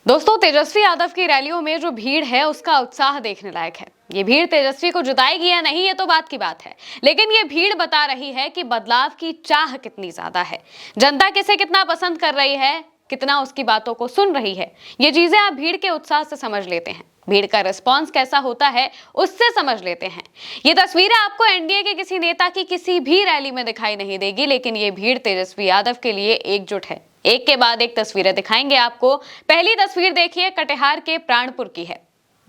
दोस्तों, तेजस्वी यादव की रैलियों में जो भीड़ है उसका उत्साह देखने लायक है। ये भीड़ तेजस्वी को जिताएगी या नहीं, ये तो बात की बात है, लेकिन ये भीड़ बता रही है कि बदलाव की चाह कितनी ज्यादा है। जनता किसे कितना पसंद कर रही है, कितना उसकी बातों को सुन रही है, ये चीजें आप भीड़ के उत्साह से समझ लेते हैं। भीड़ का रिस्पांस कैसा होता है उससे समझ लेते हैं। ये तस्वीरें आपको एनडीए के किसी नेता की किसी भी रैली में दिखाई नहीं देगी, लेकिन ये भीड़ तेजस्वी यादव के लिए एकजुट है। एक के बाद एक तस्वीरें दिखाएंगे आपको। पहली तस्वीर देखिए, कटिहार के प्राणपुर की है।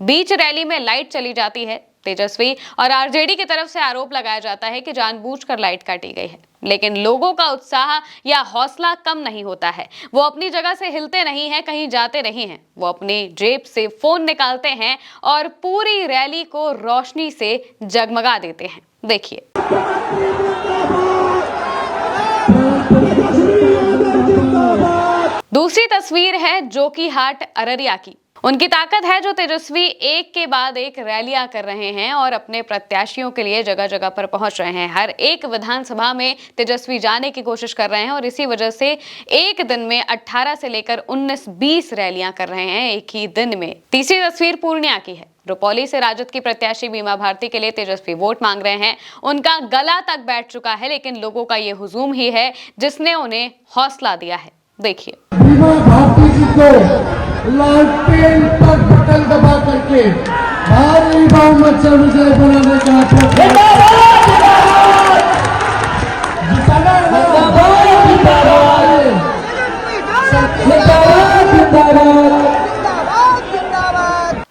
बीच रैली में लाइट चली जाती है। तेजस्वी और आरजेडी की तरफ से आरोप लगाया जाता है कि जानबूझकर लाइट काटी गई है, लेकिन लोगों का उत्साह या हौसला कम नहीं होता है। वो अपनी जगह से हिलते नहीं हैं, कहीं जाते नहीं हैं। वो अपनी जेब से फोन निकालते हैं और पूरी रैली को रोशनी से जगमगा देते हैं। देखिए, दूसरी तस्वीर है जोकीहाट अररिया की। उनकी ताकत है जो तेजस्वी एक के बाद एक रैलियां कर रहे हैं और अपने प्रत्याशियों के लिए जगह जगह पर पहुंच रहे हैं। हर एक विधानसभा में तेजस्वी जाने की कोशिश कर रहे हैं और इसी वजह से एक दिन में 18 से लेकर 19-20 रैलियां कर रहे हैं एक ही दिन में। तीसरी तस्वीर पूर्णिया की है। रुपौली से राजद की प्रत्याशी बीमा भारती के लिए तेजस्वी वोट मांग रहे हैं। उनका गला तक बैठ चुका है, लेकिन लोगों का ये हुजूम ही है जिसने उन्हें हौसला दिया है। देखिए, बीमा भारती जी को लालटेन पर बटन दबा करके भारी बहुमत से विजय बनाने का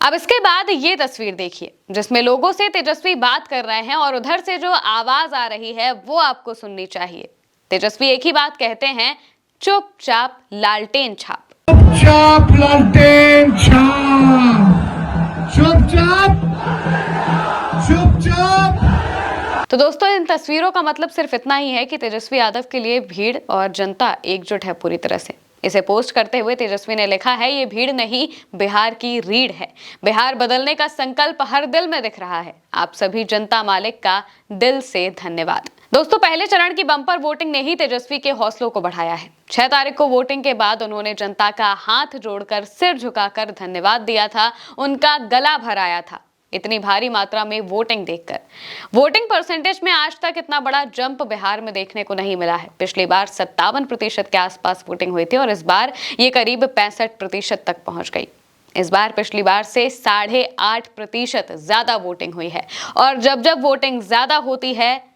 अब इसके बाद ये तस्वीर देखिए, जिसमें लोगों से तेजस्वी बात कर रहे हैं और उधर से जो आवाज आ रही है वो आपको सुननी चाहिए। तेजस्वी एक ही बात कहते हैं, चुपचाप लालटेन छाप। चुपचाप लालटेन छाप, चुपचाप चुपचाप। तो दोस्तों, इन तस्वीरों का मतलब सिर्फ इतना ही है कि तेजस्वी यादव के लिए भीड़ और जनता एकजुट है पूरी तरह से। इसे पोस्ट करते हुए तेजस्वी ने लिखा है, ये भीड़ नहीं, बिहार की रीढ़ है। बिहार बदलने का संकल्प हर दिल में दिख रहा है। आप सभी जनता मालिक का दिल से धन्यवाद। दोस्तों, पहले चरण की बम्पर वोटिंग ने ही तेजस्वी के हौसलों को बढ़ाया है। 6 तारीख को वोटिंग के बाद उन्होंने जनता का हाथ जोड़कर, सिर झुकाकर धन्यवाद दिया था, उनका गला भराया था इतनी भारी मात्रा में वोटिंग देखकर। वोटिंग परसेंटेज में आज तक इतना बड़ा जंप बिहार में देखने को नहीं मिला है। पिछली बार 57% के आसपास वोटिंग हुई थी और इस बार ये करीब 65% तक पहुंच गई। इस बार पिछली बार से 8.5% ज्यादा वोटिंग हुई है और जब जब वोटिंग ज्यादा होती है,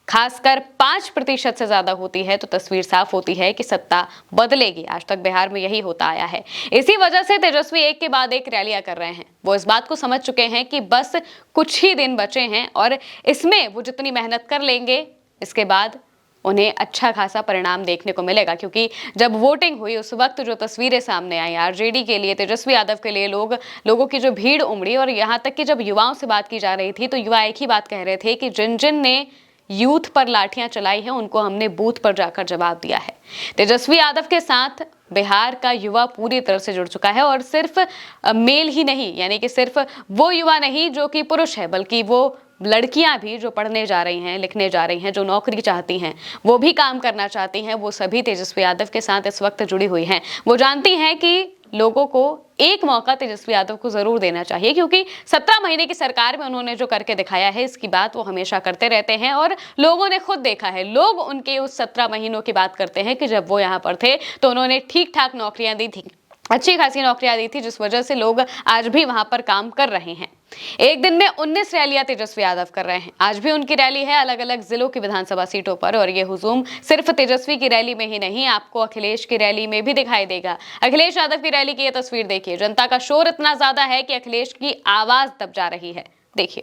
खासकर 5% से ज्यादा होती है, तो तस्वीर साफ होती है कि सत्ता बदलेगी। आज तक बिहार में यही होता आया है। इसी वजह से तेजस्वी एक के बाद एक रैलियां कर रहे हैं। वो इस बात को समझ चुके हैं कि बस कुछ ही दिन बचे हैं और इसमें वो जितनी मेहनत कर लेंगे, इसके बाद उन्हें अच्छा खासा परिणाम देखने को मिलेगा। क्योंकि जब वोटिंग हुई उस वक्त जो तस्वीरें सामने आई, आरजेडी के लिए, तेजस्वी यादव के लिए लोगों की जो भीड़ उमड़ी, और यहाँ तक कि जब युवाओं से बात की जा रही थी तो युवा एक ही बात कह रहे थे कि जिन जिन ने यूथ पर लाठियां चलाई हैं उनको हमने बूथ पर जाकर जवाब दिया है। तेजस्वी यादव के साथ बिहार का युवा पूरी तरह से जुड़ चुका है और सिर्फ मेल ही नहीं, यानी कि सिर्फ वो युवा नहीं जो कि पुरुष है, बल्कि वो लड़कियां भी जो पढ़ने जा रही हैं, लिखने जा रही हैं, जो नौकरी चाहती हैं, वो भी काम करना चाहती हैं, वो सभी तेजस्वी यादव के साथ इस वक्त जुड़ी हुई हैं। वो जानती हैं कि लोगों को एक मौका तेजस्वी यादव को जरूर देना चाहिए, क्योंकि 17 महीने की सरकार में उन्होंने जो करके दिखाया है, इसकी बात वो हमेशा करते रहते हैं और लोगों ने खुद देखा है। लोग उनके उस 17 महीनों की बात करते हैं कि जब वो यहाँ पर थे तो उन्होंने ठीक ठाक नौकरियां दी थी, अच्छी खासी नौकरियां दी थी, जिस वजह से लोग आज भी वहां पर काम कर रहे हैं। एक दिन में 19 रैलियां तेजस्वी यादव कर रहे हैं। आज भी उनकी रैली है अलग अलग जिलों की विधानसभा सीटों पर, और ये हुजूम सिर्फ तेजस्वी की रैली में ही नहीं, आपको अखिलेश की रैली में भी दिखाई देगा। अखिलेश यादव की रैली की ये तस्वीर देखिए। जनता का शोर इतना ज्यादा है कि अखिलेश की आवाज दब जा रही है। देखिए,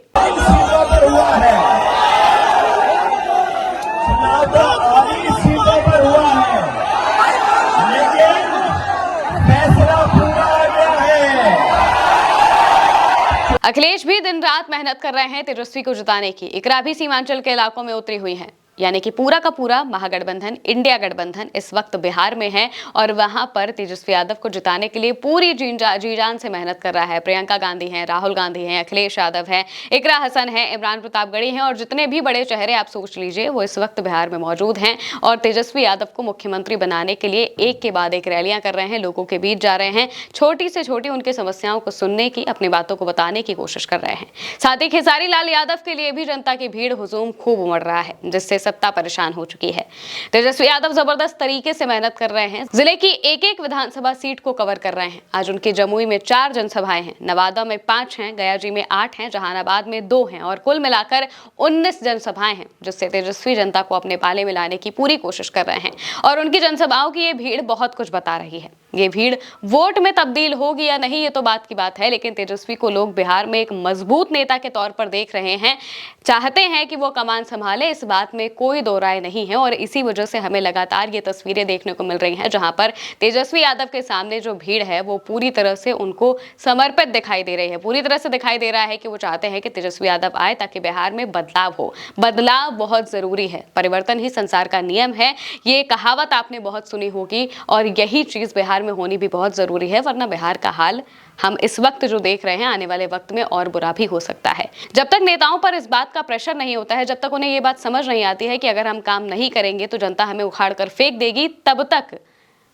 अखिलेश भी दिन रात मेहनत कर रहे हैं तेजस्वी को जिताने की। इकरा भी सीमांचल के इलाकों में उतरी हुई हैं। यानी कि पूरा का पूरा महागठबंधन इंडिया गठबंधन इस वक्त बिहार में है और वहां पर तेजस्वी यादव को जिताने के लिए पूरी जी जान से मेहनत कर रहा है। प्रियंका गांधी हैं, राहुल गांधी हैं, अखिलेश यादव हैं, इकरा हसन हैं, इमरान प्रतापगढ़ी हैं और जितने भी बड़े चेहरे आप सोच लीजिए वो इस वक्त बिहार में मौजूद हैं और तेजस्वी यादव को मुख्यमंत्री बनाने के लिए एक के बाद एक रैलियां कर रहे हैं, लोगों के बीच जा रहे हैं, छोटी से छोटी उनकी समस्याओं को सुनने की, अपनी बातों को बताने की कोशिश कर रहे हैं। साथ ही खेसारी लाल यादव के लिए भी जनता की भीड़ हुजूम खूब उमड़ रहा है, जिससे सत्ता परेशान हो चुकी है। तेजस्वी यादव जबरदस्त तरीके से मेहनत कर रहे हैं, जिले की एक एक विधानसभा सीट को कवर कर रहे हैं। आज उनके जमुई में 4 जनसभाएं हैं, नवादा में 5 हैं, गयाजी में 8 हैं, जहानाबाद में 2 हैं और कुल मिलाकर 19 जनसभाएं हैं, जिससे तेजस्वी जनता को अपने पाले में लाने की पूरी कोशिश कर रहे हैं और उनकी जनसभाओं की ये भीड़ बहुत कुछ बता रही है। ये भीड़ वोट में तब्दील होगी या नहीं ये तो बात की बात है, लेकिन तेजस्वी को लोग बिहार में एक मजबूत नेता के तौर पर देख रहे हैं, चाहते हैं कि वो कमान संभाले, इस बात में कोई दो राय नहीं है और इसी वजह से हमें लगातार ये तस्वीरें देखने को मिल रही हैं जहां पर तेजस्वी यादव के सामने जो भीड़ है वो पूरी तरह से उनको समर्पित दिखाई दे रही है। पूरी तरह से दिखाई दे रहा है कि वो चाहते हैं कि तेजस्वी यादव आए ताकि बिहार में बदलाव हो। बदलाव बहुत जरूरी है, परिवर्तन ही संसार का नियम है, ये कहावत आपने बहुत सुनी होगी और यही चीज बिहार में होनी भी बहुत जरूरी है, वरना बिहार का हाल हम इस वक्त जो देख रहे हैं आने वाले वक्त में और बुरा भी हो सकता है। जब तक नेताओं पर इस बात का प्रेशर नहीं होता है, जब तक उन्हें ये बात समझ नहीं आती है कि अगर हम काम नहीं करेंगे तो जनता हमें उखाड़ कर फेंक देगी, तब तक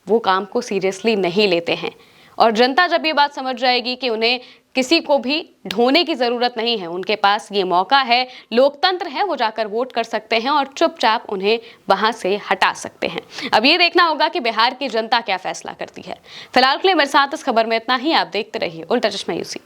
वो काम को सीरियसली नहीं लेते हैं। और जनता जब ये बात समझ जाएगी कि उन्हें किसी को भी ढोने की जरूरत नहीं है, उनके पास ये मौका है, लोकतंत्र है, वो जाकर वोट कर सकते हैं और चुपचाप उन्हें वहां से हटा सकते हैं। अब ये देखना होगा कि बिहार की जनता क्या फैसला करती है। फिलहाल के लिए मेरे साथ इस खबर में इतना ही। आप देखते रहिए उल्टा चश्मा यूसी।